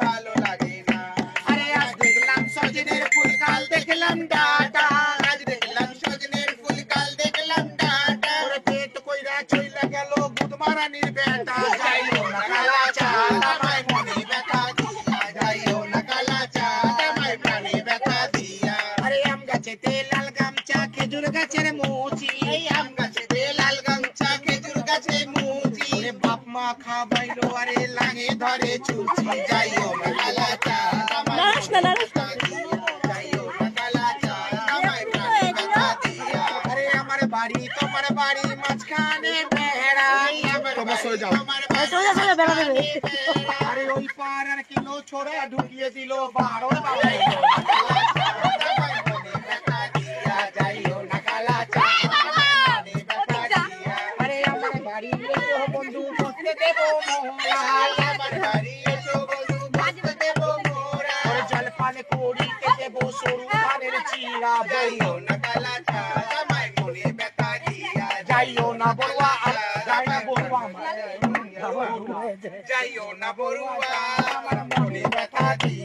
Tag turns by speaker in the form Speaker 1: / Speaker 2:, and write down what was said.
Speaker 1: ভালো লাগে না। আরে আজ দেখলাম সজনের ফুল কাল দেখলাম ডাটা, আজ দেখলাম সজনের ফুল কাল দেখলাম ডাটা। ওরে পেট কইরা চইলা গেল বুধমারানির বেটা, যাইও না কালা চাঁদ আমায় মনে ব্যথা দিয়া, যাইও না কালা চাঁদ আমায় প্রাণে ব্যথা দিয়া। আরে আম গাছেতে লাল গামছা খেজুর গাছের মুচি, এই আম গাছেতে লাল গামছা খেজুর গাছের মুচি। ওরে বাপ মা খাবাইলো আরে লাগে ধরে চুচি, যাইও না কালা চাঁদ আমায় মনে ব্যথা দিয়া, যাইও না কালা চাঁদ আমায় প্রাণে ব্যথা দিয়া। আরে আমার বাড়ি তোমার বাড়ি মাঝখানে বেড়া,
Speaker 2: তোমরা সরে যাও।
Speaker 1: আরে ওই পার আর কিলো ছোড়া ঢুকিয়ে দিল বারোর বাবা। যাইও না কালা চাঁদ আমায় ব্যথা দিয়া। আরে আমার বাড়ি এসো বন্ধু বসতে দেব মোরা, আমার বাড়ি এসো বন্ধু বসতে দেব মোরা। ওরে জল পান করিতে দেব সরু পানের চিরা, যাইও না কালা চাঁদ আমায় মনে ব্যথা দিয়া, যাইও না বড়ুয়া যাই না বড়ুয়া যাইও না বড়ুয়া আমার মনে ব্যথা দিয়া।